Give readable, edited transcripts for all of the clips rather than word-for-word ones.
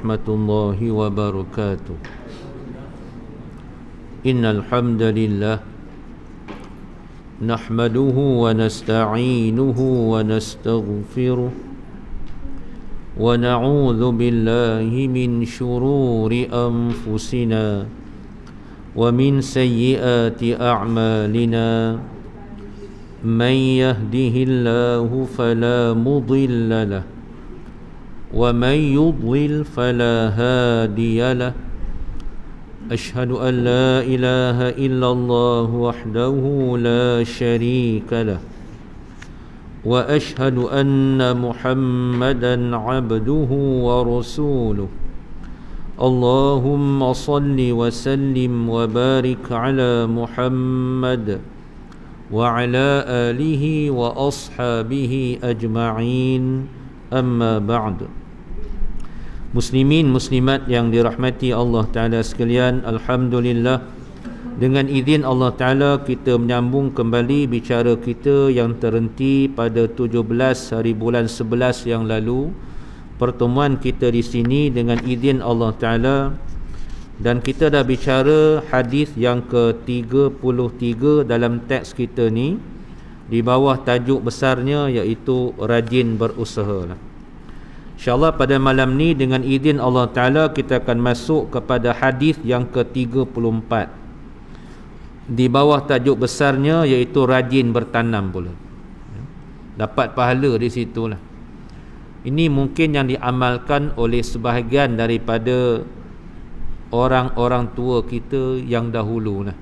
ورحمة الله وبركاته. إن الحمد لله نحمده ونستعينه ونستغفره ونعوذ بالله من شرور أنفسنا ومن سيئات أعمالنا. من يهده الله فلا مضل له ومن يضلل فلا هادي له. أشهد أن لا إله إلا الله وحده لا شريك له وأشهد أن محمدا عبده ورسوله. اللهم صل وسلم وبارك على محمد وعلى آله وأصحابه أجمعين. أما بعد. Muslimin muslimat yang dirahmati Allah Ta'ala sekalian, alhamdulillah, dengan izin Allah Ta'ala kita menyambung kembali bicara kita yang terhenti pada 17 hari bulan 11 yang lalu. Pertemuan kita di sini dengan izin Allah Ta'ala, dan kita dah bicara hadis yang ke-33 dalam teks kita ni, di bawah tajuk besarnya iaitu rajin berusaha lah. InsyaAllah pada malam ni dengan izin Allah Ta'ala kita akan masuk kepada hadis yang ke-34 di bawah tajuk besarnya iaitu rajin bertanam pula. Dapat pahala di situlah. Ini mungkin yang diamalkan oleh sebahagian daripada orang-orang tua kita yang dahulu lah.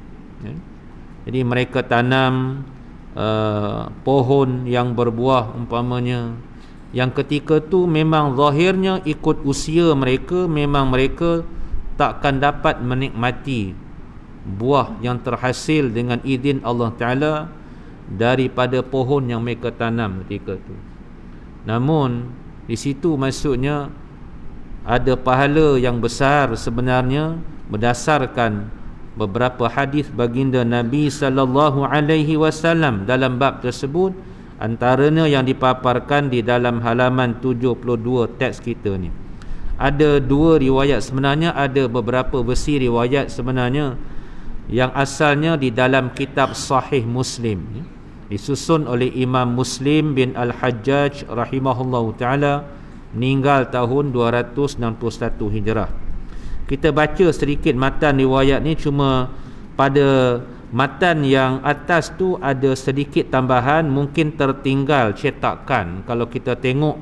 Jadi mereka tanam pohon yang berbuah umpamanya, yang ketika tu memang zahirnya ikut usia mereka, memang mereka takkan dapat menikmati buah yang terhasil dengan izin Allah Ta'ala daripada pohon yang mereka tanam ketika tu. Namun di situ maksudnya ada pahala yang besar sebenarnya berdasarkan beberapa hadis baginda Nabi sallallahu alaihi wasallam dalam bab tersebut. Antaranya yang dipaparkan di dalam halaman 72 teks kita ni. Ada dua riwayat sebenarnya, ada beberapa versi riwayat sebenarnya yang asalnya di dalam kitab Sahih Muslim, disusun oleh Imam Muslim bin Al-Hajjaj rahimahullahu ta'ala, meninggal tahun 261 Hijrah. Kita baca sedikit matan riwayat ni, cuma pada matan yang atas tu ada sedikit tambahan, mungkin tertinggal cetakan. Kalau kita tengok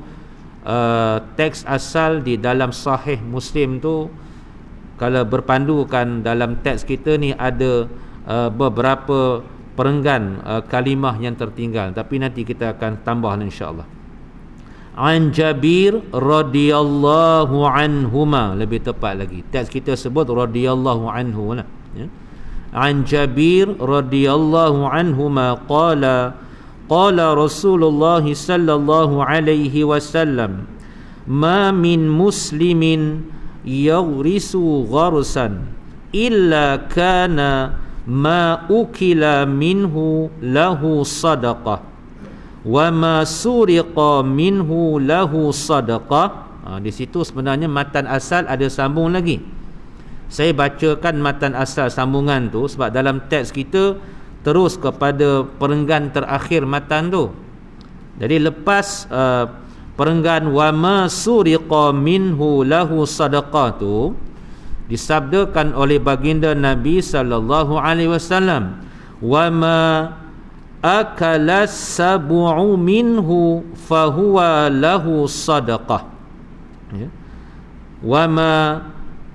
teks asal di dalam Sahih Muslim tu, kalau berpandukan dalam teks kita ni ada beberapa perenggan kalimah yang tertinggal, tapi nanti kita akan tambah insya-Allah. An Jabir radhiyallahu anhuma, lebih tepat lagi teks kita sebut radhiyallahu anhu lah, ya. An Jabir radhiyallahu anhuma qala Rasulullah sallallahu alaihi wasallam ma min muslimin yaghrisu gharsan illa kana ma ukila minhu lahu sadaqah wa ma suriqa minhu lahu sadaqah. Di situ sebenarnya matan asal ada sambung lagi. Saya bacakan matan asal sambungan tu sebab dalam teks kita terus kepada perenggan terakhir matan tu. Jadi lepas perenggan wa ma suriqa minhu lahu sadaqah tu disabdakan oleh baginda Nabi sallallahu alaihi wasallam, wa ma akala sab'u minhu fahuwa lahu sadaqah, ya. Wa ma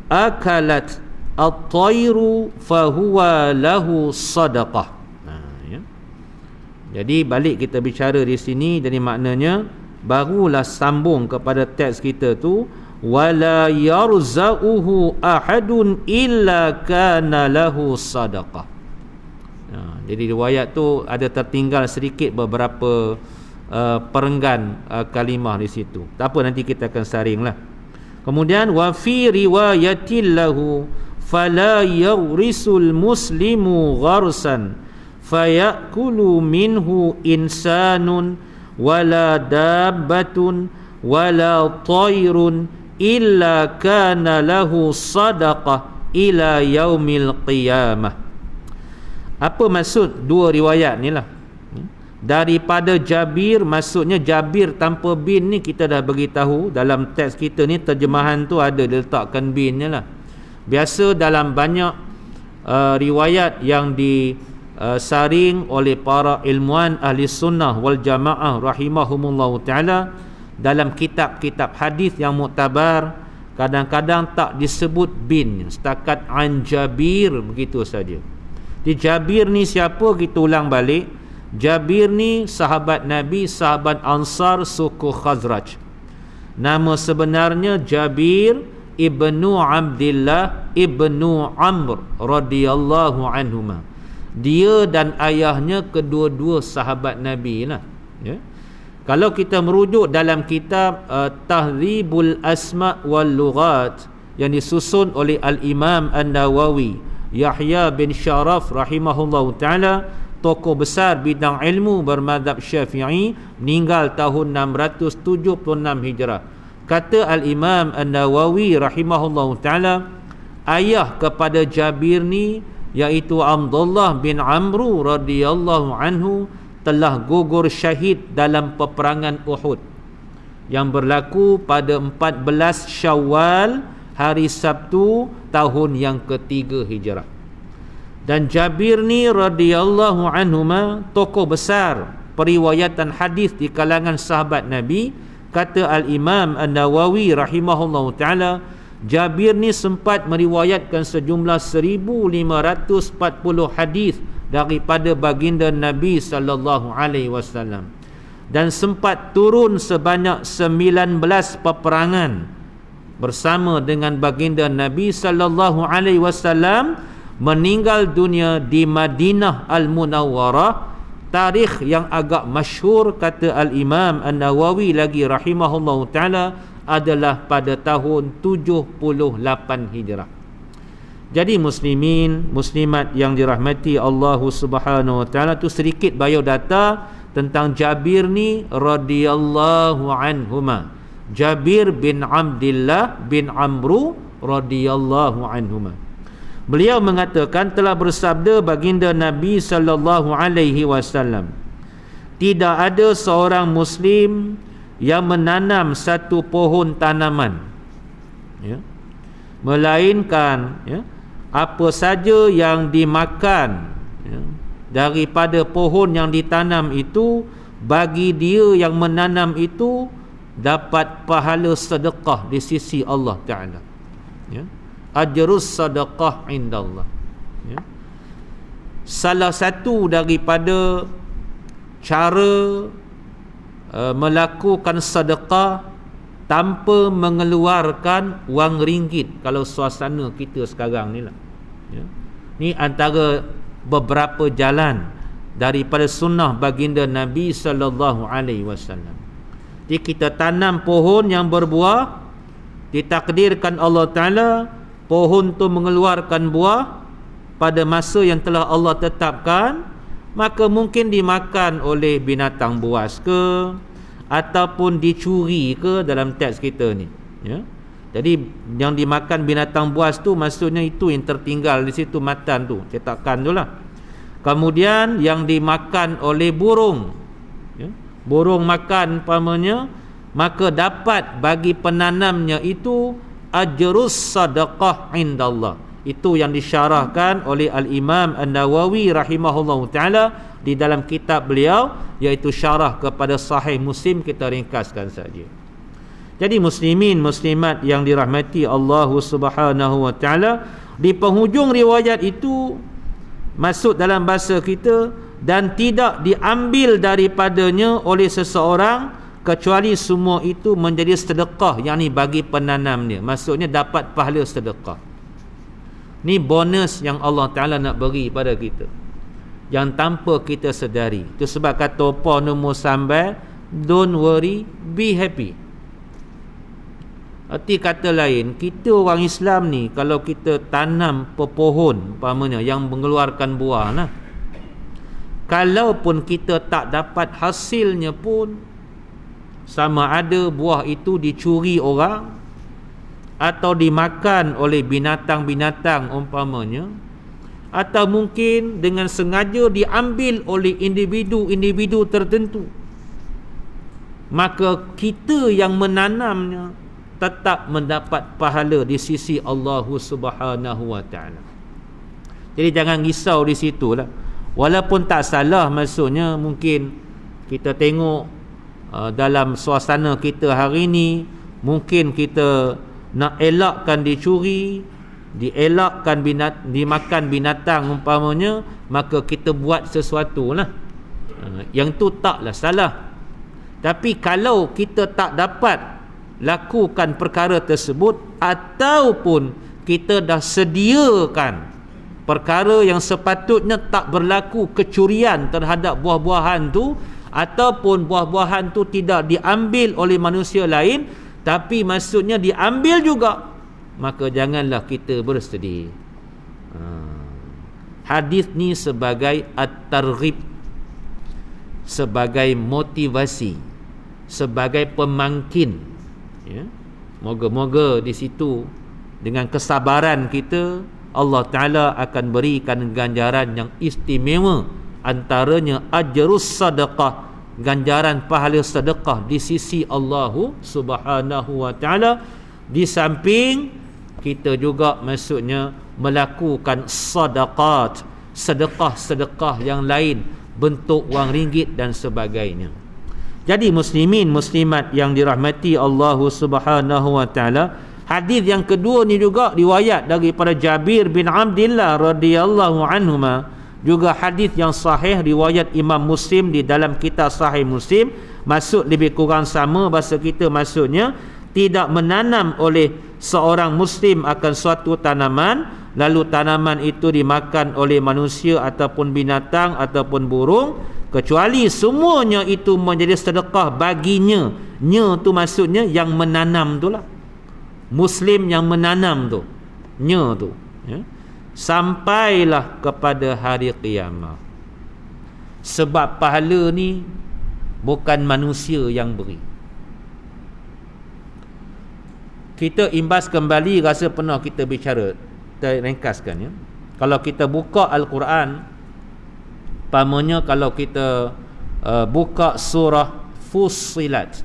akalat at-tayru fahuwa lahu sadaqah. Ya. Jadi balik kita bicara di sini, jadi maknanya barulah sambung kepada teks kita tu, wala yarzauhu ahadun illa kana lahu sadaqah. Jadi riwayat tu ada tertinggal sedikit beberapa perenggan kalimah di situ. Tak apa, nanti kita akan saringlah. Kemudian wa fi riwayatil lahu fala yurisul muslimu gharsan fayakulu minhu insanun wala dabbatun wala tayrun illa kana lahu sadaqah ila yaumil qiyamah. Apa maksud dua riwayat ni lah? Daripada Jabir, maksudnya Jabir tanpa bin ni kita dah beritahu dalam teks kita ni, terjemahan tu ada diletakkan binnya lah. Biasa dalam banyak riwayat yang disaring oleh para ilmuwan ahli sunnah wal jamaah rahimahumullah ta'ala, dalam kitab-kitab hadis yang muktabar, kadang-kadang tak disebut bin, setakat an Jabir begitu saja. Di Jabir ni siapa, kita ulang balik. Jabir ni sahabat Nabi, sahabat Ansar suku Khazraj. Nama sebenarnya Jabir ibnu Abdillah ibnu Amr radhiyallahu anhuma. Dia dan ayahnya kedua-dua sahabat Nabi lah, ya. Kalau kita merujuk dalam kitab Tahdzibul Asma' wal Lughat yang disusun oleh Al-Imam An-Nawawi, Yahya bin Syaraf rahimahullahu ta'ala, tokoh besar bidang ilmu bermadzhab Syafi'i, meninggal tahun 676 Hijrah. Kata Al-Imam An-Nawawi rahimahullahu ta'ala, ayah kepada Jabir ni, iaitu Abdullah bin Amru radhiyallahu anhu, telah gugur syahid dalam peperangan Uhud yang berlaku pada 14 Syawal, hari Sabtu, tahun yang ketiga Hijrah. Dan Jabir ni radhiyallahu anhuma tokoh besar periwayatan hadis di kalangan sahabat Nabi. Kata Al-Imam An-Nawawi rahimahullahu ta'ala, Jabir ni sempat meriwayatkan sejumlah 1540 hadis daripada baginda Nabi sallallahu alaihi wasallam, dan sempat turun sebanyak 19 peperangan bersama dengan baginda Nabi sallallahu alaihi wasallam. Meninggal dunia di Madinah Al-Munawwarah. Tarikh yang agak masyhur, kata Al-Imam An-Nawawi lagi rahimahullahu ta'ala, adalah pada tahun 78 Hijrah. Jadi muslimin, muslimat yang dirahmati Allah Subhanahu wa ta'ala, tu sedikit biodata tentang Jabir ni radhiyallahu anhuma. Jabir bin Abdillah bin Amru radhiyallahu anhuma. Beliau mengatakan, telah bersabda baginda Nabi sallallahu alaihi wasallam, tidak ada seorang muslim yang menanam satu pohon tanaman, ya, melainkan, ya, apa saja yang dimakan, ya, daripada pohon yang ditanam itu, bagi dia yang menanam itu dapat pahala sedekah di sisi Allah Ta'ala, ya. Ajrus sadaqah indallah, ya. Salah satu daripada cara melakukan sedekah tanpa mengeluarkan wang ringgit, kalau suasana kita sekarang ni lah, ya. Ni antara beberapa jalan daripada sunnah baginda Nabi sallallahu alaihi wasallam. Jadi kita tanam pohon yang berbuah, ditakdirkan Allah Ta'ala pohon tu mengeluarkan buah pada masa yang telah Allah tetapkan, maka mungkin dimakan oleh binatang buas ke, ataupun dicuri ke dalam teks kita ni, ya. Jadi yang dimakan binatang buas tu maksudnya itu yang tertinggal di situ, matan tu, cetakan tu lah. Kemudian yang dimakan oleh burung, ya, burung makan umpamanya, maka dapat bagi penanamnya itu ajrus sadaqah indallah. Itu yang disyarahkan oleh Al-Imam An-Nawawi rahimahullahu ta'ala di dalam kitab beliau, iaitu syarah kepada Sahih Muslim. Kita ringkaskan saja. Jadi muslimin muslimat yang dirahmati Allah Subhanahu wa ta'ala, di penghujung riwayat itu masuk dalam bahasa kita, dan tidak diambil daripadanya oleh seseorang kecuali semua itu menjadi sedekah, yakni bagi penanamnya, maksudnya dapat pahala sedekah. Ni bonus yang Allah Ta'ala nak beri pada kita, yang tanpa kita sedari. Itu sebab kata apa nombor sampai, don't worry, be happy. Arti kata lain, kita orang Islam ni, kalau kita tanam pepohon umpamanya yang mengeluarkan buah lah, kalaupun kita tak dapat hasilnya pun, sama ada buah itu dicuri orang, atau dimakan oleh binatang-binatang umpamanya, atau mungkin dengan sengaja diambil oleh individu-individu tertentu, maka kita yang menanamnya tetap mendapat pahala di sisi Allah Subhanahu wa taala. Jadi jangan risau di situlah. Walaupun tak salah, maksudnya mungkin kita tengok dalam suasana kita hari ni, mungkin kita nak elakkan dicuri, dielakkan dimakan binatang umpamanya, maka kita buat sesuatu lah. Yang tu taklah salah. Tapi kalau kita tak dapat lakukan perkara tersebut, ataupun kita dah sediakan perkara yang sepatutnya tak berlaku kecurian terhadap buah-buahan tu, ataupun buah-buahan tu tidak diambil oleh manusia lain, tapi maksudnya diambil juga, maka janganlah kita bersedih. Hadis ni sebagai at-targhib, sebagai motivasi, sebagai pemangkin, ya. Moga-moga di situ dengan kesabaran kita, Allah Ta'ala akan berikan ganjaran yang istimewa, antaranya ajrus sadaqah, ganjaran pahala sedekah di sisi Allah Subhanahu wa Ta'ala. Di samping kita juga maksudnya melakukan sadaqat, sedekah-sedekah yang lain, bentuk wang ringgit dan sebagainya. Jadi muslimin muslimat yang dirahmati Allah Subhanahu wa Ta'ala, hadis yang kedua ni juga riwayat daripada Jabir bin Abdullah radhiyallahu anhuma, juga hadis yang sahih riwayat Imam Muslim di dalam kitab Sahih Muslim. Maksud lebih kurang sama bahasa kita, maksudnya tidak menanam oleh seorang muslim akan suatu tanaman, lalu tanaman itu dimakan oleh manusia ataupun binatang ataupun burung, kecuali semuanya itu menjadi sedekah baginya. Nya tu maksudnya yang menanam tu lah, muslim yang menanam tu, nya tu, ya. Sampailah kepada hari kiamat. Sebab pahala ni bukan manusia yang beri. Kita imbas kembali, rasa pernah kita bicara, kita ringkaskan, ya. Kalau kita buka Al-Quran, umpamanya kalau kita buka surah Fussilat,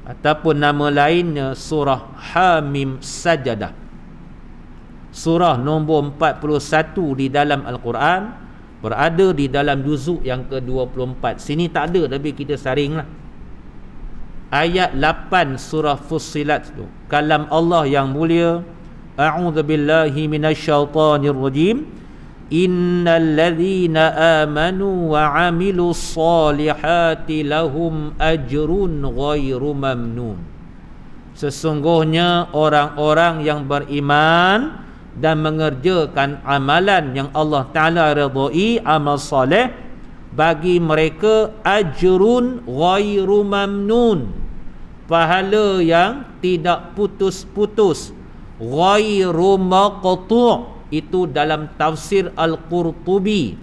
ataupun nama lainnya surah Hamim Sajadah, surah nombor 41 di dalam Al-Quran, berada di dalam juzuk yang ke-24. Sini tak ada, tapi kita saringlah. Ayat 8 surah Fussilat tu, kalam Allah yang mulia, a'udzubillahi minasyaitonirrajim, innal ladzina amanu wa 'amilus solihati lahum ajrun ghairu mamnun. Sesungguhnya orang-orang yang beriman dan mengerjakan amalan yang Allah Ta'ala redai, amal soleh, bagi mereka ajrun ghairu mamnun, pahala yang tidak putus-putus, ghairu maqtu'. Itu dalam tafsir Al-Qurtubi,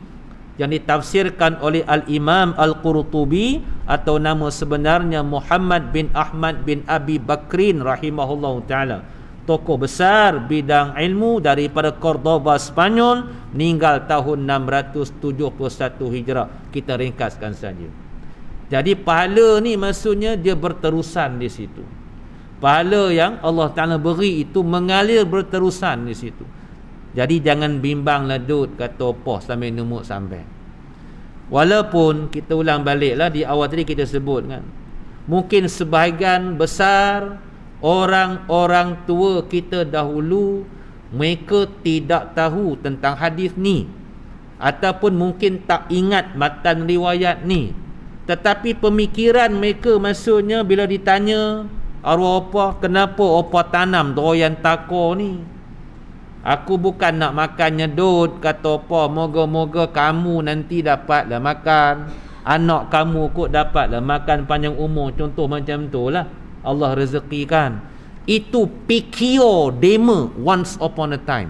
yang ditafsirkan oleh Al-Imam Al-Qurtubi, atau nama sebenarnya Muhammad bin Ahmad bin Abi Bakrin rahimahullahu ta'ala, tokoh besar bidang ilmu daripada Cordoba, Spanyol, meninggal tahun 671 Hijrah. Kita ringkaskan saja. Jadi pahala ni maksudnya dia berterusan di situ. Pahala yang Allah Ta'ala beri itu mengalir berterusan di situ. Jadi jangan bimbang ledut kata opoh sampai numuk sampai. Walaupun kita ulang baliklah, di awal tadi kita sebut kan, mungkin sebahagian besar orang-orang tua kita dahulu, mereka tidak tahu tentang hadis ni, ataupun mungkin tak ingat matan riwayat ni. Tetapi pemikiran mereka maksudnya bila ditanya, arwah apa, kenapa apa tanam doyan tako ni? Aku bukan nak makan nyedut, kata apa, moga-moga kamu nanti dapatlah makan, anak kamu kot dapatlah makan panjang umur, contoh macam tu lah, Allah rezekikan. Itu pikio dema once upon a time.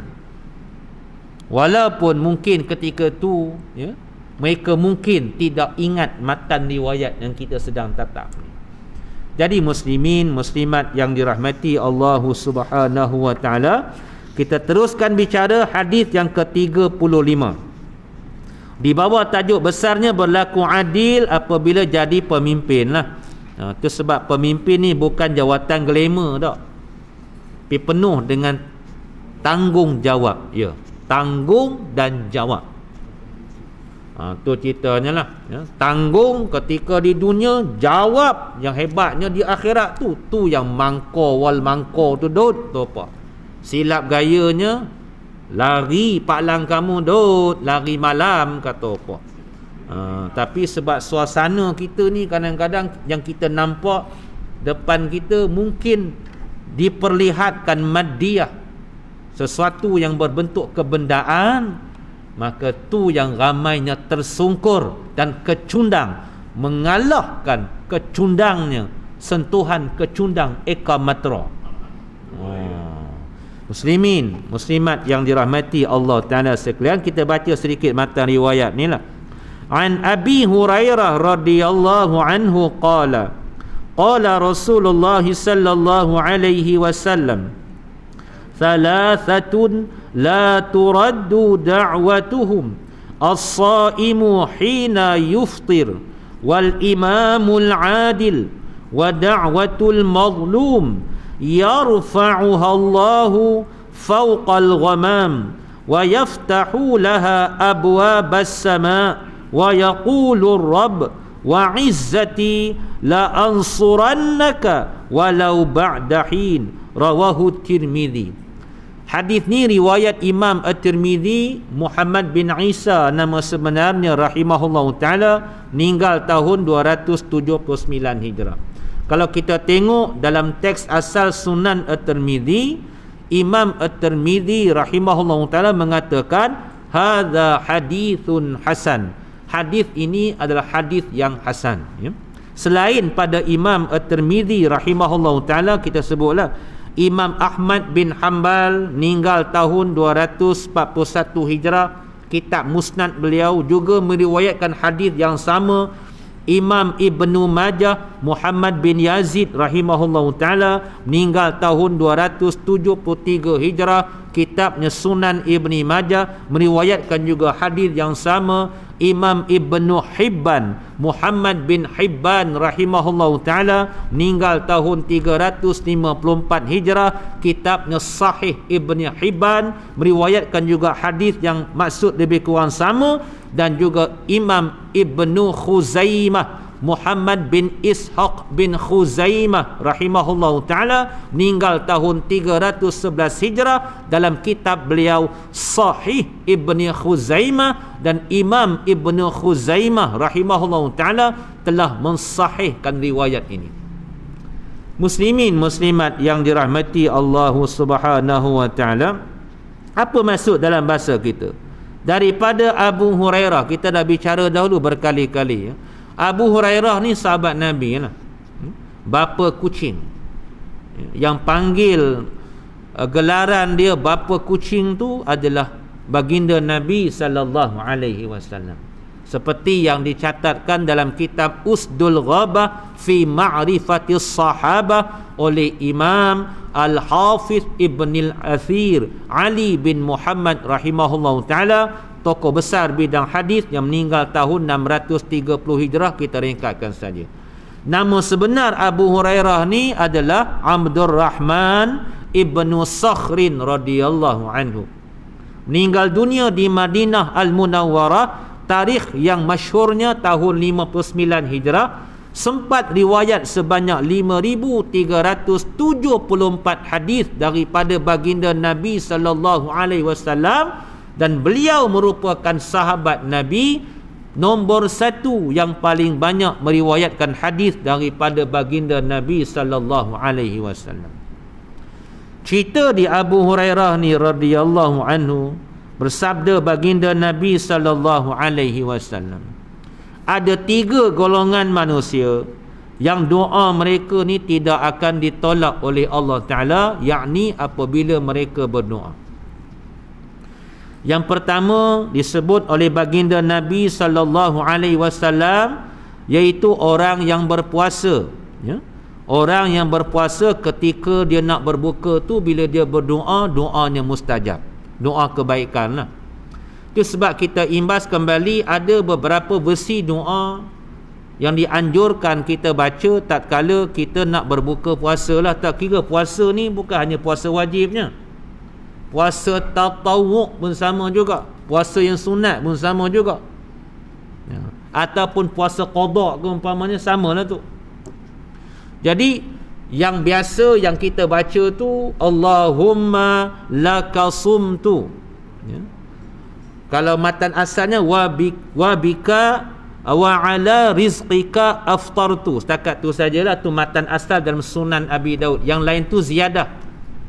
Walaupun mungkin ketika tu, ya, mereka mungkin tidak ingat matan riwayat yang kita sedang tatap. Jadi muslimin, muslimat yang dirahmati Allah Subhanahu wa taala, kita teruskan bicara hadis yang ke-35. Di bawah tajuk besarnya berlaku adil apabila jadi pemimpin lah. Itu sebab pemimpin ni bukan jawatan glamour tak. Tapi penuh dengan tanggungjawab. Ya, tanggung dan jawab. Tu ceritanya lah, ya. Tanggung ketika di dunia, jawab yang hebatnya di akhirat tu. Tu yang mangko wal mangko tu dot tu apa? Silap gayanya, lari paklang kamu dot, lari malam kata apa? Tapi sebab suasana kita ni kadang-kadang yang kita nampak depan kita mungkin diperlihatkan maddiah, sesuatu yang berbentuk kebendaan, maka tu yang ramainya tersungkur dan kecundang, mengalahkan kecundangnya sentuhan kecundang Eka Matra. Muslimin, muslimat yang dirahmati Allah Ta'ala sekalian, kita baca sedikit matan riwayat ni lah. An Abi Hurairah radhiyallahu anhu qala Rasulullah sallallahu alaihi wasallam, thalathatun la turaddu da'watuhum as-saimu hina yuftir wal imamul adil wa da'watul mazlum yarfa'uha Allahu fawqal ghamam wa yaftahu laha abwabas sama' wa yaqulu ar-rabb wa 'izzati la ansurannaka walau ba'da hin. Rawahu Tirmidzi. Hadis ni riwayat Imam At-Tirmidzi, Muhammad bin Isa nama sebenarnya rahimahullahu taala, meninggal tahun 279 Hijrah. Kalau kita tengok dalam teks asal Sunan At-Tirmidzi, Imam At-Tirmidzi rahimahullahu taala mengatakan hadza hadithun hasan. Hadis ini adalah hadis yang hasan, ya. Selain pada Imam At-Tirmidzi rahimahullahu taala, kita sebutlah Imam Ahmad bin Hanbal, meninggal tahun 241 Hijrah. Kitab Musnad beliau juga meriwayatkan hadis yang sama. Imam Ibnu Majah, Muhammad bin Yazid rahimahullahu taala, meninggal tahun 273 Hijrah. Kitabnya Sunan Ibni Majah meriwayatkan juga hadis yang sama. Imam Ibnu Hibban, Muhammad bin Hibban rahimahullahu taala, meninggal tahun 354 Hijrah. Kitabnya Sahih Ibni Hibban meriwayatkan juga hadis yang maksud lebih kurang sama. Dan juga Imam Ibnu Khuzaimah, Muhammad bin Ishaq bin Khuzaimah rahimahullahu taala, meninggal tahun 311 Hijrah. Dalam kitab beliau Sahih Ibni Khuzaimah, dan Imam Ibnu Khuzaimah rahimahullahu taala telah mensahihkan riwayat ini. Muslimin muslimat yang dirahmati Allah Subhanahu wa taala, apa maksud dalam bahasa kita? Daripada Abu Hurairah, kita dah bicara dahulu berkali-kali, ya. Abu Hurairah ni sahabat Nabi, ya, bapa kucing. Yang panggil gelaran dia bapa kucing tu adalah baginda Nabi sallallahu alaihi wasallam. Seperti yang dicatatkan dalam kitab Usdul Ghabah fi Ma'rifatis Sahabah oleh Imam Al-Hafiz Ibn Al-Athir Ali bin Muhammad rahimahullahu taala, tokoh besar bidang hadis yang meninggal tahun 630 Hijrah. Kita ringkaskan saja. Nama sebenar Abu Hurairah ni adalah Abdurrahman ibnu Sakhrin radhiyallahu anhu. Meninggal dunia di Madinah Al-Munawwarah, tarikh yang masyhurnya tahun 59 Hijrah. Sempat riwayat sebanyak 5,374 hadis daripada baginda Nabi sallallahu alaihi wasallam, dan beliau merupakan sahabat Nabi nombor 1 yang paling banyak meriwayatkan hadis daripada baginda Nabi sallallahu alaihi wasallam. Cerita di Abu Hurairah ni radhiyallahu anhu, bersabda baginda Nabi sallallahu alaihi wasallam, ada 3 golongan manusia yang doa mereka ni tidak akan ditolak oleh Allah Ta'ala, yakni apabila mereka berdoa. Yang pertama disebut oleh baginda Nabi sallallahu alaihi wasallam, iaitu orang yang berpuasa, ya? Orang yang berpuasa ketika dia nak berbuka tu, bila dia berdoa, doanya mustajab, doa kebaikan lah. Itu sebab kita imbas kembali ada beberapa versi doa yang dianjurkan kita baca tatkala kita nak berbuka puasa lah. Tak kira puasa ni bukan hanya puasa wajibnya, puasa tatawuk pun sama juga, puasa yang sunat pun sama juga, ya. Ataupun puasa qada ke umpamanya, sama lah tu. Jadi yang biasa yang kita baca tu Allahumma laka sumtu, ya. Kalau matan asalnya wa bika wa ala rizqika aftartu, setakat tu sajalah. Tu matan asal dalam Sunan Abi Daud. Yang lain tu ziyadah.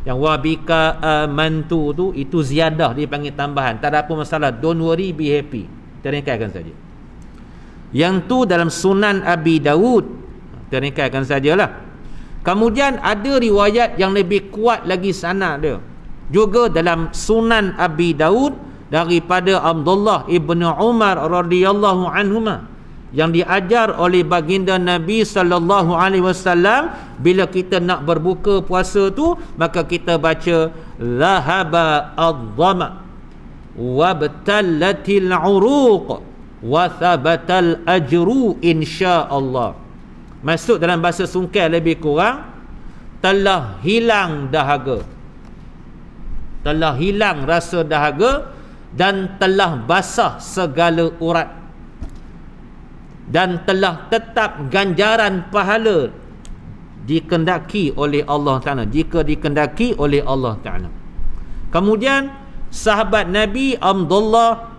Yang wa bika amantu tu, itu ziyadah, dia panggil tambahan. Tak ada apa masalah, don't worry, be happy, teringkatkan saja. Yang tu dalam Sunan Abi Daud, teringkatkan sajalah. Kemudian ada riwayat yang lebih kuat lagi sanad dia, juga dalam Sunan Abi Daud, daripada Abdullah ibnu Umar radhiyallahu anhuma, yang diajar oleh baginda Nabi sallallahu alaihi wasallam, bila kita nak berbuka puasa tu, maka kita baca zahaba adh-dhama wa batallatil uruq wa thabatal ajru insyaallah. Maksud dalam bahasa sungkai lebih kurang, telah hilang dahaga, telah hilang rasa dahaga, dan telah basah segala urat, dan telah tetap ganjaran pahala dikendaki oleh Allah Ta'ala, jika dikendaki oleh Allah Ta'ala. Kemudian sahabat Nabi Abdullah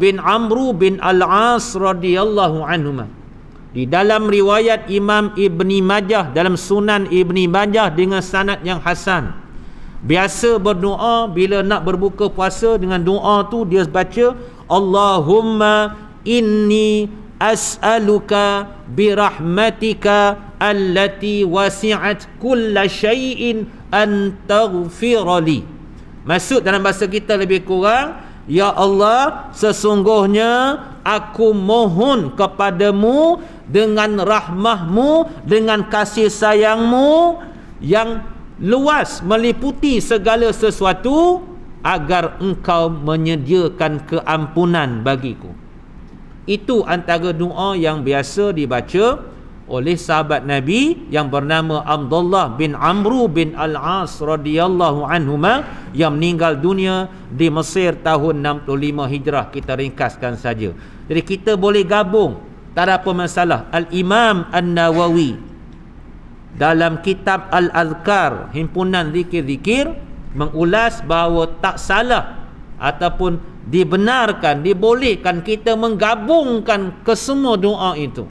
bin Amru bin Al-As radhiyallahu anhuma, di dalam riwayat Imam Ibni Majah, dalam Sunan Ibni Majah dengan sanad yang hasan, biasa berdoa bila nak berbuka puasa. Dengan doa tu dia baca Allahumma inni as'aluka birahmatika allati wasi'at kulla syai'in an taghfirali. Maksud dalam bahasa kita lebih kurang, ya Allah, sesungguhnya aku mohon kepadamu dengan rahmahmu, dengan kasih sayangmu yang luas meliputi segala sesuatu, agar engkau menyediakan keampunan bagiku. Itu antara doa yang biasa dibaca oleh sahabat Nabi yang bernama Abdullah bin Amru bin Al-As radhiyallahu anhuma, yang meninggal dunia di Mesir tahun 65 Hijrah. Kita ringkaskan saja. Jadi kita boleh gabung, tak ada apa masalah. Al-Imam An-Nawawi dalam kitab Al-Azkar, himpunan zikir-zikir, mengulas bahawa tak salah ataupun dibenarkan, dibolehkan kita menggabungkan kesemua doa itu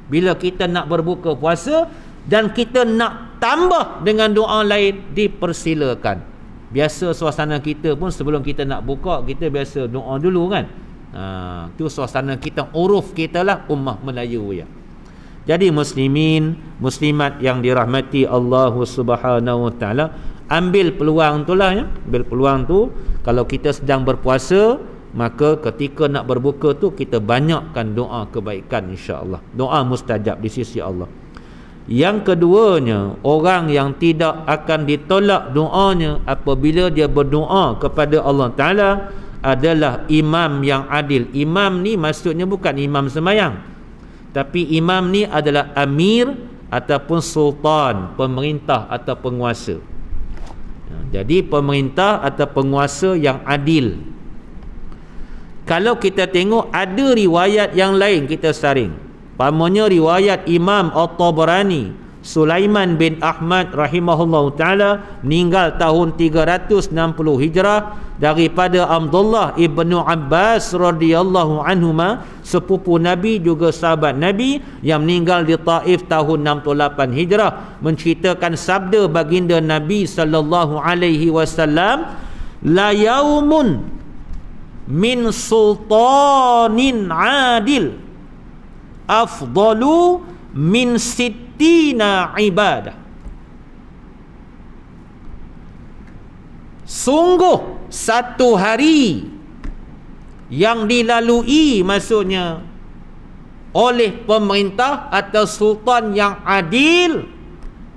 bila kita nak berbuka puasa, dan kita nak tambah dengan doa lain, dipersilakan. Biasa suasana kita pun sebelum kita nak buka, kita biasa doa dulu kan. Itu suasana kita, uruf kita lah ummah Melayu ya. Jadi muslimin, muslimat yang dirahmati Allah Subhanahu wa taala, ambil peluang tu lah ya. Ambil peluang tu, kalau kita sedang berpuasa, maka ketika nak berbuka tu kita banyakkan doa kebaikan, insya-Allah. Doa mustajab di sisi Allah. Yang keduanya, orang yang tidak akan ditolak doanya apabila dia berdoa kepada Allah Ta'ala adalah imam yang adil. Imam ni maksudnya bukan imam sembahyang, tapi imam ni adalah amir ataupun sultan, pemerintah atau penguasa. Jadi pemerintah atau penguasa yang adil. Kalau kita tengok ada riwayat yang lain, kita saring. Pamannya riwayat Imam At-Tabarani, Sulaiman bin Ahmad rahimahullah ta'ala, meninggal tahun 360 Hijrah, daripada Abdullah ibnu Abbas radhiyallahu anhuma, sepupu Nabi juga sahabat Nabi, yang meninggal di Taif tahun 68 Hijrah, menceritakan sabda baginda Nabi sallallahu alaihi wasallam, la yaumun min sultanin adil afdalu min sittina ibadah. Sungguh satu hari yang dilalui, maksudnya oleh pemerintah atau sultan yang adil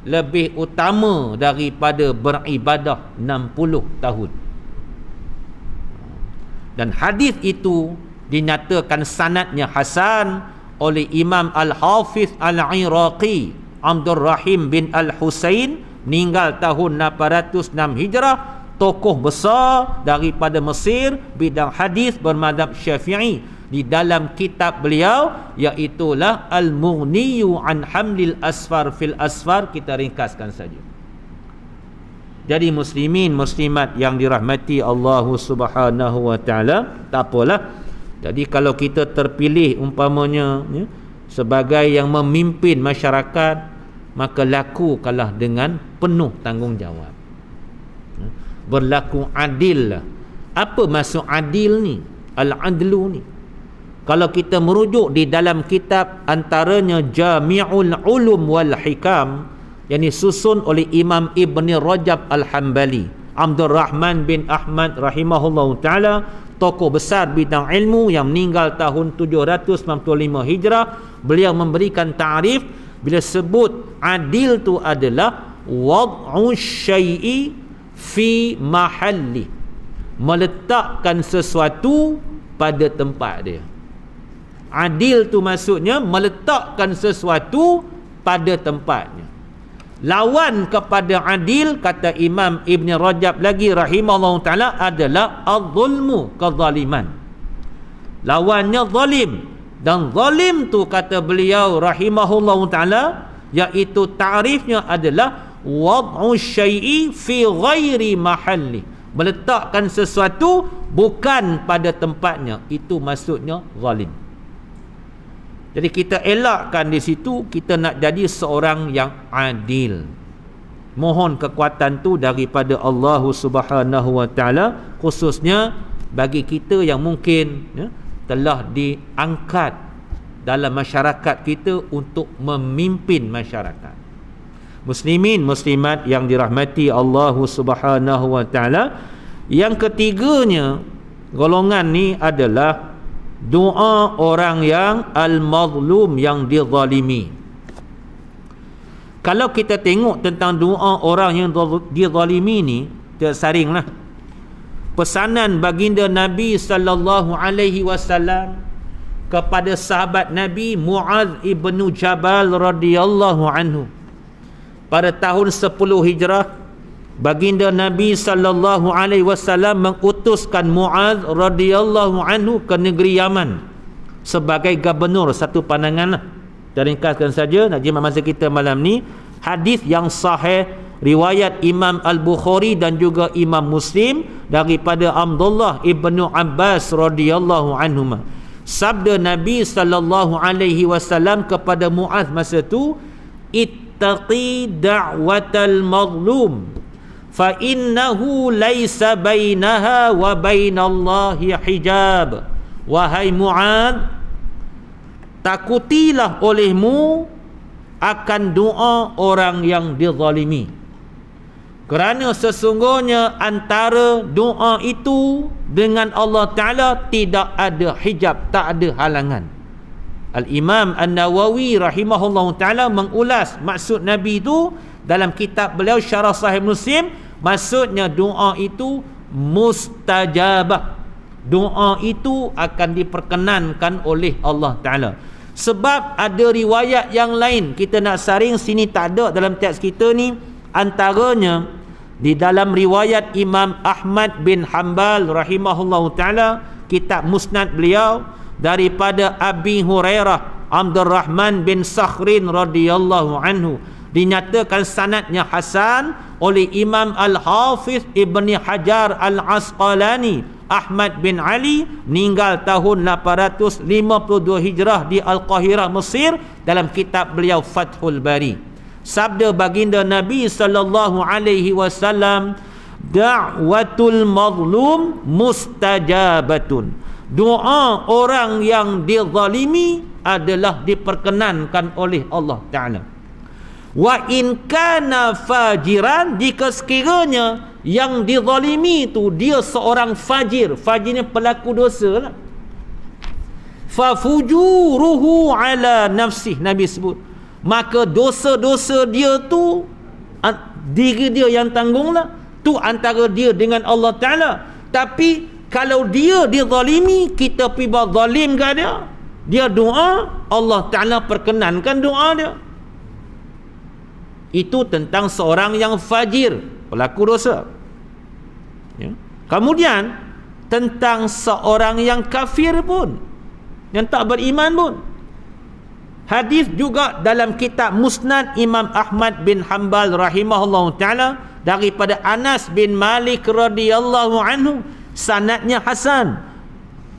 lebih utama daripada beribadah 60 tahun. Dan hadis itu dinyatakan sanadnya hasan oleh Imam Al-Hafiz Al-Iraqi Abdul Rahim bin Al-Husain, meninggal tahun 806 Hijrah, tokoh besar daripada Mesir bidang hadis bermadzhab Syafi'i. Di dalam kitab beliau iaitulah Al-Mughniyu an Hamlil Asfar fil Asfar, kita ringkaskan saja. Jadi muslimin muslimat yang dirahmati Allah Subhanahu wa taala, tak apalah. Jadi kalau kita terpilih umpamanya sebagai yang memimpin masyarakat, maka lakukanlah dengan penuh tanggungjawab. Berlaku adil lah. Apa maksud adil ni? Al-adlu ni, kalau kita merujuk di dalam kitab antaranya Jami'ul Ulum wal Hikam yang disusun oleh Imam Ibn Rajab Al-Hambali, Abdul Rahman bin Ahmad rahimahullah ta'ala, tokoh besar bidang ilmu yang meninggal tahun 795 Hijrah. Beliau memberikan ta'rif bila sebut adil tu adalah wad'u syai'i fi mahalli, meletakkan sesuatu pada tempat dia. Adil tu maksudnya meletakkan sesuatu pada tempatnya. Lawan kepada adil, kata Imam Ibn Rajab lagi rahimahullah ta'ala, adalah az-zulmu, kezaliman. Lawannya zalim. Dan zalim tu, kata beliau rahimahullah ta'ala, iaitu ta'rifnya adalah wad'u syai'i fi ghairi mahalli, meletakkan sesuatu bukan pada tempatnya. Itu maksudnya zalim. Jadi kita elakkan di situ, kita nak jadi seorang yang adil. Mohon kekuatan tu daripada Allah Subhanahu wa taala, khususnya bagi kita yang mungkin telah diangkat dalam masyarakat kita untuk memimpin masyarakat. Muslimin muslimat yang dirahmati Allah Subhanahu wa taala, yang ketiganya golongan ni adalah doa orang yang al-mazlum, yang dizalimi. Kalau kita tengok tentang doa orang yang dizalimi ni, tersaringlah pesanan baginda Nabi sallallahu alaihi wasallam kepada sahabat Nabi Muaz ibn Jabal radhiyallahu anhu. Pada tahun 10 Hijrah, baginda Nabi sallallahu alaihi wasallam mengutuskan Muaz radhiyallahu anhu ke negeri Yaman sebagai gubernur. Satu pandanganlah. Kita ringkaskan saja nak jimat masa kita malam ni. Hadis yang sahih riwayat Imam Al-Bukhari dan juga Imam Muslim daripada Abdullah ibnu Abbas radhiyallahu anhuma. Sabda Nabi sallallahu alaihi wasallam kepada Muaz masa tu, ittaqi da'watal mazlum fa innahu laisa bainaha wa bainallahi hijab. Wahai Muaz, takutilah olehmu akan doa orang yang dizalimi, kerana sesungguhnya antara doa itu dengan Allah Ta'ala tidak ada hijab, tak ada halangan. Al-Imam An-Nawawi rahimahullah ta'ala mengulas maksud Nabi itu dalam kitab beliau Syarah Sahih Muslim. Maksudnya doa itu mustajabah, doa itu akan diperkenankan oleh Allah Ta'ala. Sebab ada riwayat yang lain, kita nak saring sini tak ada dalam teks kita ni. Antaranya di dalam riwayat Imam Ahmad bin Hanbal rahimahullah ta'ala, kitab musnad beliau, daripada Abi Hurairah Abdul Rahman bin Sakhrin radhiyallahu anhu, dinyatakan sanadnya hasan oleh Imam Al-Hafiz Ibn Hajar Al-Asqalani Ahmad bin Ali, meninggal tahun 852 Hijrah di Al-Qahirah, Mesir, dalam kitab beliau Fathul Bari. Sabda baginda Nabi sallallahu alaihi wasallam, da'watul mazlum mustajabatun, doa orang yang dizalimi adalah diperkenankan oleh Allah Ta'ala. Wa in kana fajiran, jika sekiranya yang dizalimi itu dia seorang fajir, fajirnya pelaku dosa lah, fa fujuruhu ala nafsih, Nabi sebut, maka dosa-dosa dia tu diri dia yang tanggunglah, tu antara dia dengan Allah Ta'ala. Tapi kalau dia zalimi, kita pergi buat zalim ke dia doa, Allah Ta'ala perkenankan doa dia. Itu tentang seorang yang fajir, pelaku dosa, ya. Kemudian tentang seorang yang kafir pun, yang tak beriman pun, hadis juga dalam kitab Musnad Imam Ahmad bin Hanbal rahimahullah ta'ala daripada Anas bin Malik radhiyallahu anhu, sanadnya hasan.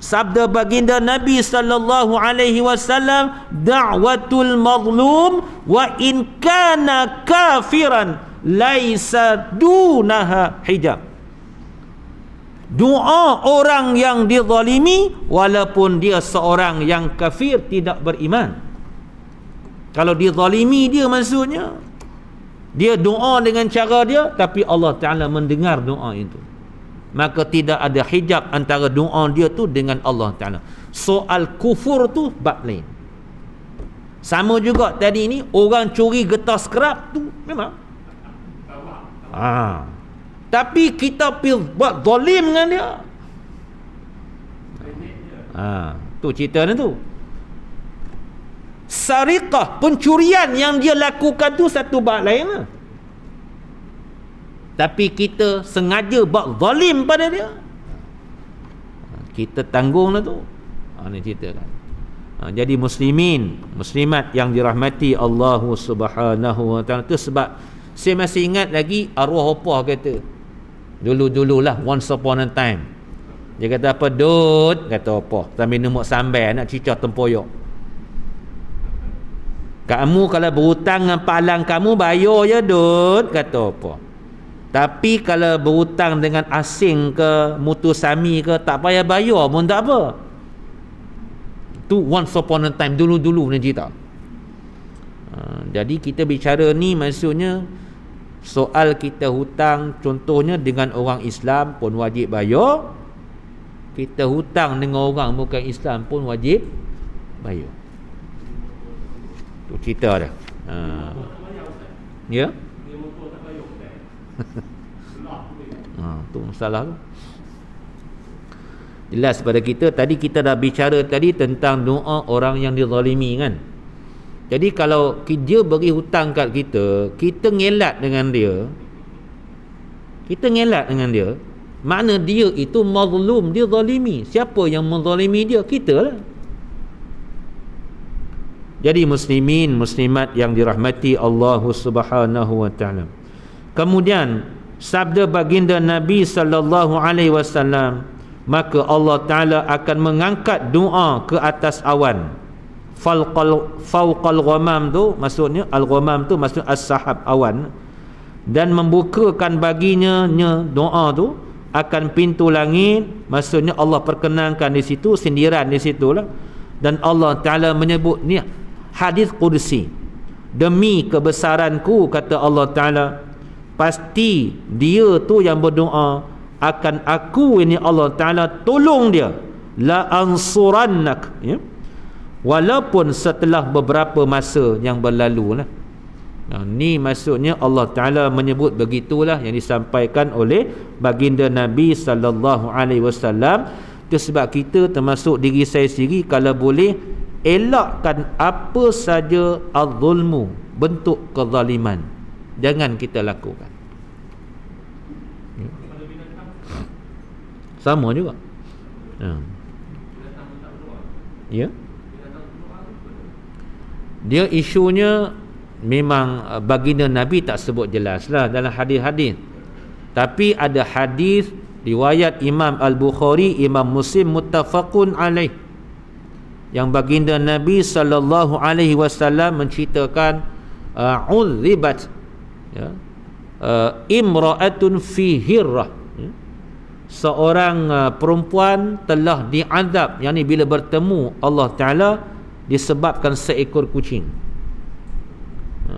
Sabda baginda Nabi sallallahu alaihi wasallam, da'watul mazlum wa in kana kafiran laisa dunaha hijab. Doa orang yang dizalimi walaupun dia seorang yang kafir, tidak beriman. Kalau dizalimi dia, maksudnya dia doa dengan cara dia, tapi Allah Ta'ala mendengar doa itu, maka tidak ada hijab antara doa dia tu dengan Allah Ta'ala. Soal kufur tu bab lain. Sama juga tadi ni, orang curi getah skrap tu memang tapi kita pergi buat zalim dengan dia, tu cerita ni tu. Sariqah, pencurian yang dia lakukan tu satu bab lain lah. Tapi kita sengaja buat zalim pada dia, kita tanggung lah tu. Ni cerita kan. Jadi muslimin, muslimat yang dirahmati Allah Subhanahu wa ta'ala, tu sebab saya masih ingat lagi arwah opah kata dulu-dululah, once upon a time, dia kata apa, Dut, kata opah sambil numuk sambal nak cicah tempoyak, kamu kalau berhutang dengan palang kamu bayar je, Dut, kata opah. Tapi kalau berhutang dengan asing ke, mutusami ke, tak payah bayar pun tak apa. Tu once upon a time, dulu-dulu ni cerita. Jadi kita bicara ni maksudnya soal kita hutang, contohnya dengan orang Islam pun wajib bayar, kita hutang dengan orang bukan Islam pun wajib bayar. Tu cerita dah. Ya. Tu masalah tu. Jelas pada kita. Tadi kita dah bicara tadi tentang doa orang yang dizalimi kan. Jadi kalau dia beri hutang kat kita, kita ngelak dengan dia, makna dia itu mazlum, dia zalimi. Siapa yang menzalimi dia? Kita lah. Jadi muslimin, muslimat yang dirahmati Allah Subhanahu wa ta'ala. Kemudian sabda baginda Nabi sallallahu alaihi wasallam, maka Allah Ta'ala akan mengangkat doa ke atas awan. Fauqal ghamam tu maksudnya, al-ghamam tu maksudnya as-sahab, awan, dan membukakan baginya doa tu akan pintu langit, maksudnya Allah perkenankan di situ, sindiran di situlah. Dan Allah Ta'ala menyebut ni hadis qudsi, demi kebesaranku, kata Allah Ta'ala, pasti dia tu yang berdoa akan aku ini Allah Ta'ala tolong dia, la ansurannak, ya? Walaupun setelah beberapa masa yang berlalu lah. Ni maksudnya Allah Ta'ala menyebut begitulah yang disampaikan oleh baginda Nabi sallallahu alaihi wasallam. Itu sebab kita termasuk diri saya sendiri, kalau boleh elakkan apa saja az-zulmu, bentuk kezaliman, jangan kita lakukan. Sama juga. Ya. Dia isunya memang baginda Nabi tak sebut jelas lah dalam hadis-hadis, tapi ada hadis riwayat Imam Al-Bukhari, Imam Muslim muttafaqun alaih, yang baginda Nabi sallallahu alaihi wasallam menceritakan uzibat, ya, imra'atun fi hirrah, ya, seorang perempuan telah diazab, yakni bila bertemu Allah Ta'ala disebabkan seekor kucing.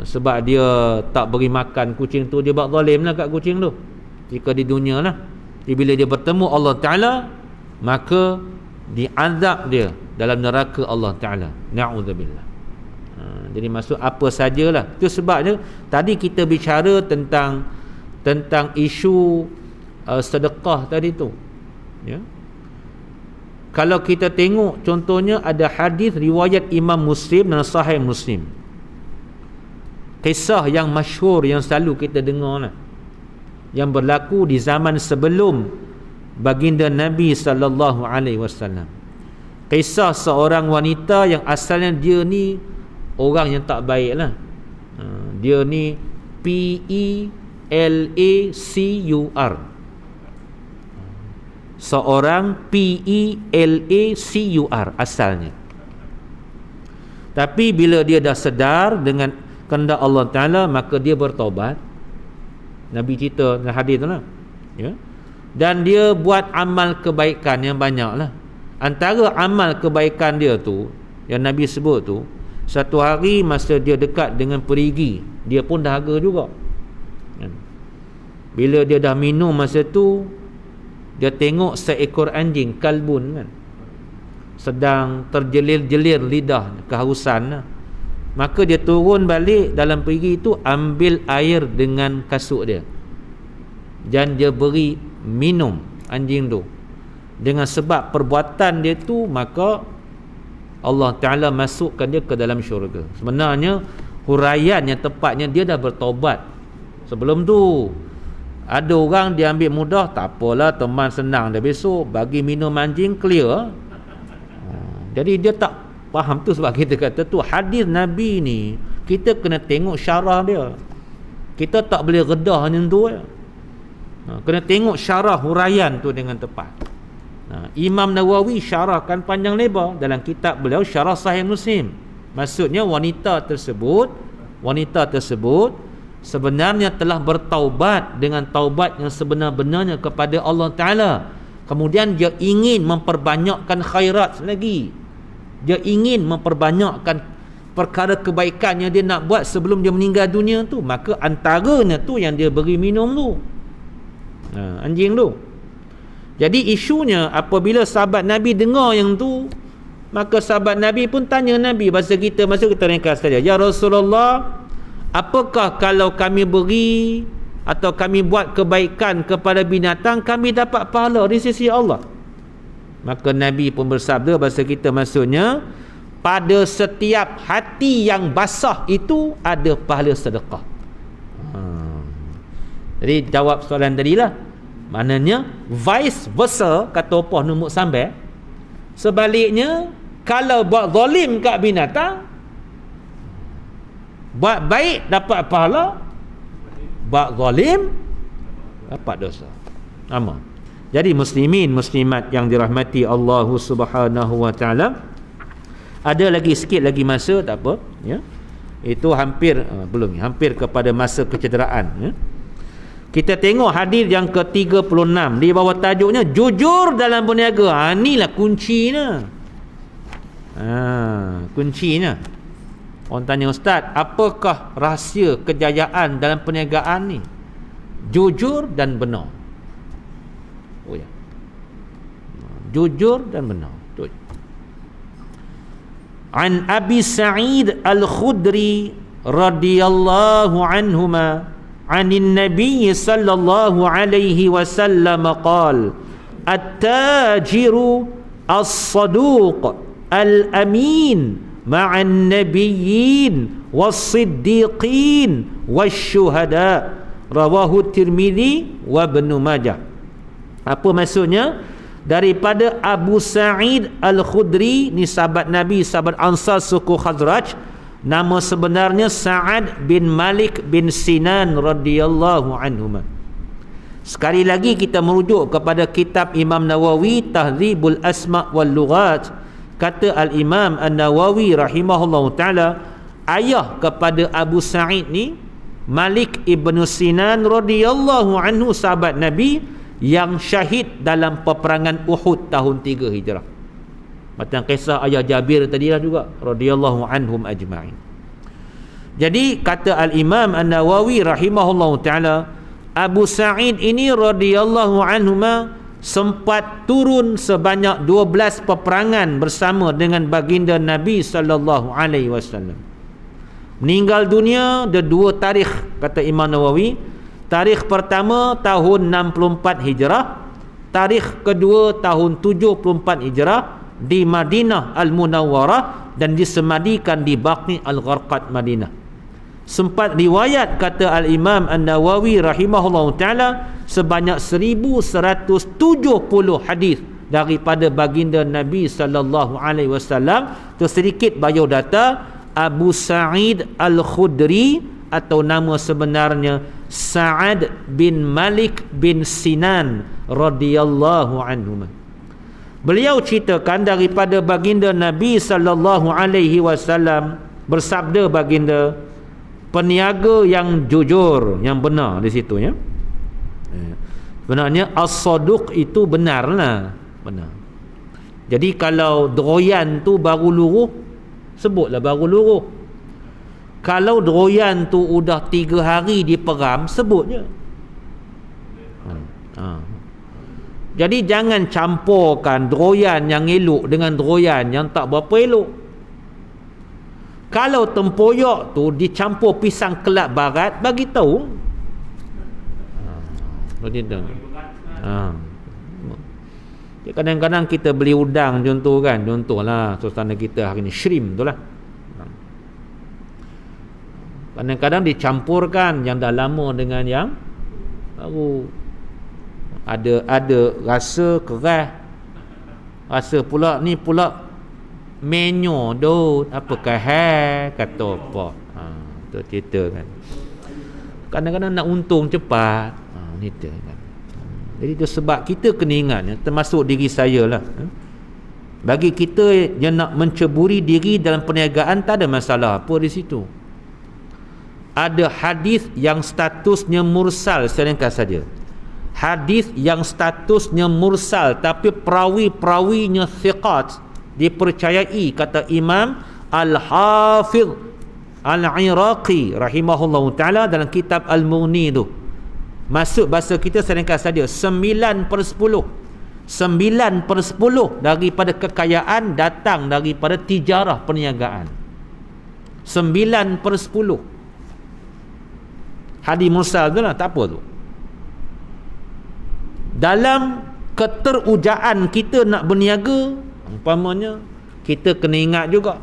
Sebab dia tak beri makan kucing tu, dia buat zalim lah kat kucing tu jika di dunia lah. Jadi bila dia bertemu Allah Ta'ala, maka diazab dia dalam neraka Allah Ta'ala. Na'udzubillah. Jadi maksud apa sajalah. Itu sebabnya tadi kita bicara tentang isu sedekah tadi tu, ya. Kalau kita tengok contohnya ada hadis riwayat Imam Muslim dan Sahih Muslim, kisah yang masyhur yang selalu kita dengar lah, yang berlaku di zaman sebelum baginda Nabi sallallahu alaihi wasallam. Kisah seorang wanita yang asalnya dia ni orang yang tak baik lah. Dia ni P-E-L-A-C-U-R, seorang P-E-L-A-C-U-R asalnya. Tapi bila dia dah sedar dengan kehendak Allah Ta'ala, maka dia bertaubat. Nabi cerita dalam hadis tu lah, ya? Dan dia buat amal kebaikan yang banyak lah. Antara amal kebaikan dia tu yang Nabi sebut tu, satu hari masa dia dekat dengan perigi, dia pun dahaga juga. Bila dia dah minum masa tu, dia tengok seekor anjing, kalbun kan, sedang terjelir-jelir lidah, kehausan lah. Maka dia turun balik dalam perigi itu, ambil air dengan kasut dia, dan dia beri minum anjing tu. Dengan sebab perbuatan dia tu, maka Allah Ta'ala masukkan dia ke dalam syurga. Sebenarnya huraian yang tepatnya dia dah bertaubat sebelum tu. Ada orang dia ambil mudah, tak apalah teman, senang dah, besok bagi minum anjing, clear. Jadi dia tak faham. Tu sebab kita kata tu hadis Nabi ni kita kena tengok syarah dia. Kita tak boleh redah macam tu ya. Kena tengok syarah huraian tu dengan tepat. Imam Nawawi syarahkan panjang lebar dalam kitab beliau Syarah Sahih Muslim. Maksudnya wanita tersebut sebenarnya telah bertaubat dengan taubat yang sebenar-benarnya kepada Allah Ta'ala. Kemudian dia ingin memperbanyakkan khairat lagi. Dia ingin memperbanyakkan perkara kebaikan yang dia nak buat sebelum dia meninggal dunia tu. Maka antaranya tu yang dia beri minum tu, anjing tu. Jadi isunya apabila sahabat Nabi dengar yang tu, maka sahabat Nabi pun tanya Nabi, bahasa kita masuk kita ringkas saja, ya Rasulullah, apakah kalau kami beri atau kami buat kebaikan kepada binatang, kami dapat pahala di sisi Allah? Maka Nabi pun bersabda, bahasa kita maksudnya, pada setiap hati yang basah itu ada pahala sedekah. Jadi jawab soalan tadilah, maknanya vice versa, kata opah numuk sambil. Sebaliknya, kalau buat zalim kat binatang, buat baik dapat pahala, buat zalim dapat dosa. Sama. Jadi muslimin muslimat yang dirahmati Allah Subhanahu wa taala, ada lagi sikit lagi masa, tak apa ya. Itu hampir hampir kepada masa kecederaan ya. Kita tengok hadis yang ke-36 di bawah tajuknya jujur dalam berniaga. Inilah kuncinya. Kuncinya. Orang tanya, ustaz, apakah rahsia kejayaan dalam perniagaan ni? Jujur dan benar. Oh ya. Jujur dan benar. Betul. An Abi Sa'id Al-Khudri radhiyallahu anhuma anin Nabi sallallahu alaihi wasallam qala at-tajiru as-saduq al-amin ma'an nabiyyin was-siddiqin wasyuhada, rawahu Tirmidzi wa Ibnu Majah. Apa maksudnya? Daripada Abu Sa'id Al-Khudri, ni sahabat Nabi, sahabat Ansar suku Khazraj. Nama sebenarnya Sa'ad bin Malik bin Sinan radhiyallahu anhuma. Sekali lagi kita merujuk kepada kitab Imam Nawawi Tahdzibul Asma' wal Lughat. Kata Al-Imam An-Nawawi rahimahullahu ta'ala, ayah kepada Abu Sa'id ni Malik ibn Sinan radhiyallahu anhu, sahabat Nabi yang syahid dalam peperangan Uhud tahun 3 Hijrah. Macam kisah ayah Jabir tadilah juga, radhiyallahu anhum ajma'in. Jadi kata Al-Imam An-Nawawi rahimahullahu ta'ala, Abu Sa'id ini radhiyallahu anhuma sempat turun sebanyak 12 peperangan bersama dengan baginda Nabi sallallahu alaihi wasallam. Meninggal dunia ada 2 tarikh kata Imam Nawawi. Tarikh pertama tahun 64 Hijrah, tarikh kedua tahun 74 Hijrah di Madinah Al-Munawwarah dan disemadikan di Baqi Al-Gharqad Madinah. Sempat riwayat kata Al-Imam An-Nawawi rahimahullahu taala sebanyak 1170 hadis daripada baginda Nabi sallallahu alaihi wasallam. Tu sedikit biodata Abu Sa'id Al-Khudri atau nama sebenarnya Sa'ad bin Malik bin Sinan radhiyallahu anhu. Beliau ceritakan daripada baginda Nabi sallallahu alaihi wasallam, bersabda baginda, peniaga yang jujur, yang benar di situ ya. Sebenarnya as-saduq itu benarlah, benar. Jadi kalau droyan tu baru luruh, sebutlah baru luruh. Kalau droyan tu udah 3 hari diperam, sebut je. Jadi jangan campurkan droyan yang elok dengan droyan yang tak berapa elok. Kalau tempoyak tu dicampur pisang kelab barat, bagi tahu. Kadang-kadang kita beli udang contohlah suasana kita hari ni shrimp tu lah. Kadang-kadang dicampurkan yang dah lama dengan yang baru. Ada rasa keras, rasa pula ni pula menyo dot apakah kata apa. Tu cerita kan. Kadang-kadang nak untung cepat. Ni tu kan. Jadi tu sebab kita kena ingat, termasuk diri saya lah. Bagi kita yang nak menceburi diri dalam perniagaan, tak ada masalah apa di situ. Ada hadis yang statusnya mursal, saya ringkas saja. Hadis yang statusnya mursal tapi perawi-perawinya thiqat, dipercayai, kata Imam Al-Hafidh Al-Iraqi rahimahullahu ta'ala dalam kitab Al-Mughni tu. Masuk bahasa kita saya ringkas saja, 9/10 daripada kekayaan datang daripada tijarah perniagaan. 9/10 hadis mursal tu lah, tak apa tu. Dalam keterujaan kita nak berniaga, umpamanya kita kena ingat juga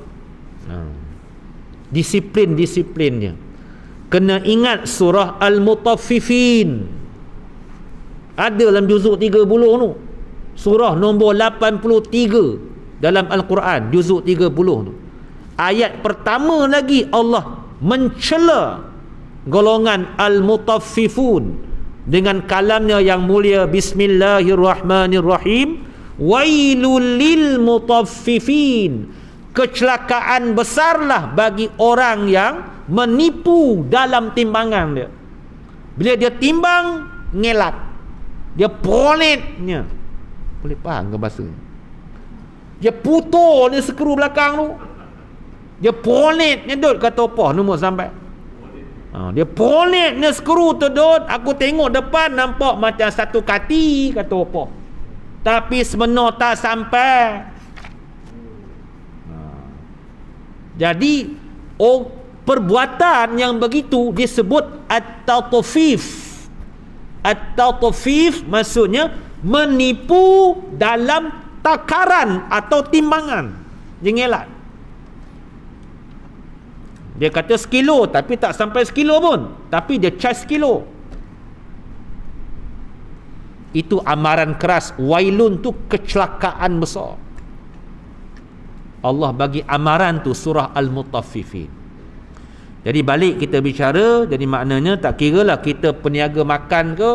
disiplin-disiplinnya. Kena ingat surah Al-Mutaffifin, ada dalam juzuk 30 tu, surah nombor 83 dalam Al-Quran, juzuk 30 tu. Ayat pertama lagi Allah mencela golongan Al-Mutaffifun dengan kalamnya yang mulia, Bismillahirrahmanirrahim, wailul lil mutaffifin, kecelakaan besarlah bagi orang yang menipu dalam timbangan dia. Bila dia timbang, ngelat, dia poletnya, boleh faham ke bahasa ni? Dia putus ni skru belakang tu, dia poletnya dot, kata apa nombor sampai. Dia poletnya skru tu dot, aku tengok depan nampak macam satu kati, kata apa, tapi sebenar tak sampai. Jadi perbuatan yang begitu disebut at-tatfif. At-tatfif maksudnya menipu dalam takaran atau timbangan. Jengelat. Dia kata sekilo tapi tak sampai sekilo pun, tapi dia charge sekilo. Itu amaran keras. Wailun tu kecelakaan besar. Allah bagi amaran tu surah Al-Mutaffifin. Jadi balik kita bicara, jadi maknanya tak kira lah kita peniaga makan ke,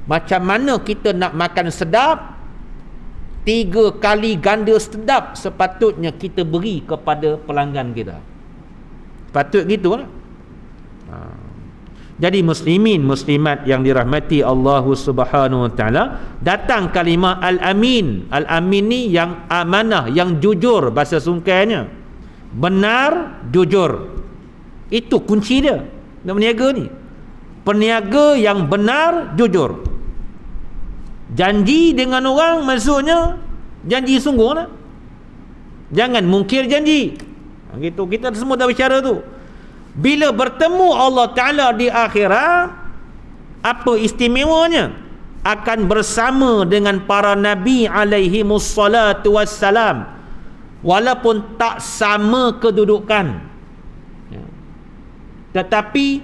macam mana kita nak makan sedap, 3 kali ganda sedap sepatutnya kita beri kepada pelanggan kita. Patut gitu lah. Jadi muslimin muslimat yang dirahmati Allah Subhanahu wa taala, datang kalimah al-amin. Al-amin ni yang amanah, yang jujur, bahasa sungkainya benar, jujur. Itu kunci dia nak berniaga ni. Peniaga yang benar, jujur. Janji dengan orang maksudnya janji sungguh lah. Jangan mungkir janji. Gitu, kita semua dah bicara tu. Bila bertemu Allah Ta'ala di akhirat, apa istimewanya? Akan bersama dengan para Nabi alaihi mussalatu wassalam, walaupun tak sama kedudukan, tetapi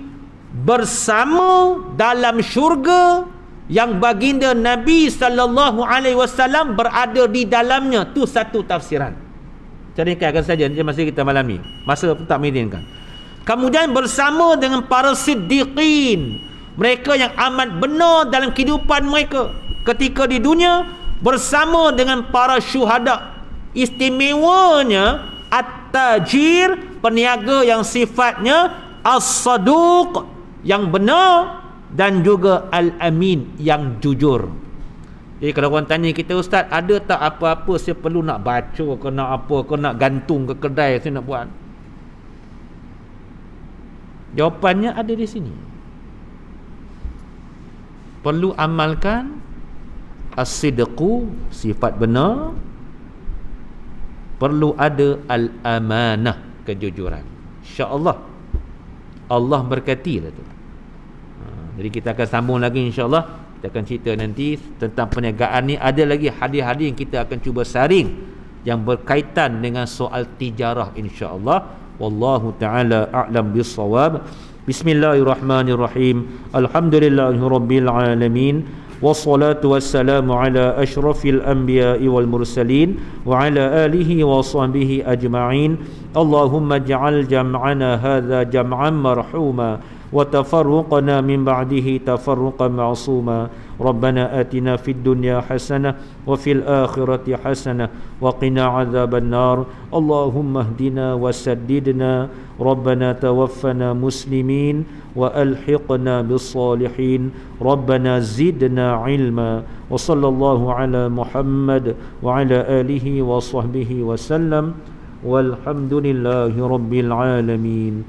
bersama dalam syurga yang baginda Nabi sallallahu alaihi wasallam berada di dalamnya. Tu satu tafsiran. Ceritakan saja masa kita malam ni. Masa tak mengizinkan. Kemudian bersama dengan para siddiqin, mereka yang amat benar dalam kehidupan mereka ketika di dunia, bersama dengan para syuhada. Istimewanya at-tajir, peniaga yang sifatnya as-saduq, yang benar, dan juga al-amin, yang jujur. Jadi kalau orang tanya kita, ustaz, ada tak apa-apa saya perlu nak baca ke nak apa ke nak gantung ke kedai saya nak buat? Jawapannya ada di sini. Perlu amalkan as-sidqu, sifat benar. Perlu ada al-amanah, kejujuran. InsyaAllah Allah berkati lah tu. Jadi kita akan sambung lagi insyaAllah. Kita akan cerita nanti tentang perniagaan ni. Ada lagi hadis-hadis yang kita akan cuba saring yang berkaitan dengan soal tijarah insyaAllah. Wallahu ta'ala a'lam bissawab. Bismillahirrahmanirrahim. Alhamdulillahirabbil alamin. Wassalatu wassalamu ala asyrafil anbiya'i wal mursalin wa ala alihi wa sahbihi ajma'in. Allahumma ij'al jam'ana hadza jam'an marhuma wa tafarruqana min ba'dihi tafarruqan ma'suma. Rabbana atina fid dunya hasanah wa fil akhirati hasanah wa qina adzaban nar. Allahumma ihdina wa saddidna. Rabbana tawaffana muslimin wa alhiqna bis salihin. Rabbana zidna ilma. Wa sallallahu ala Muhammad wa ala alihi wa sahbihi wa sallam. Walhamdulillahi rabbil alamin.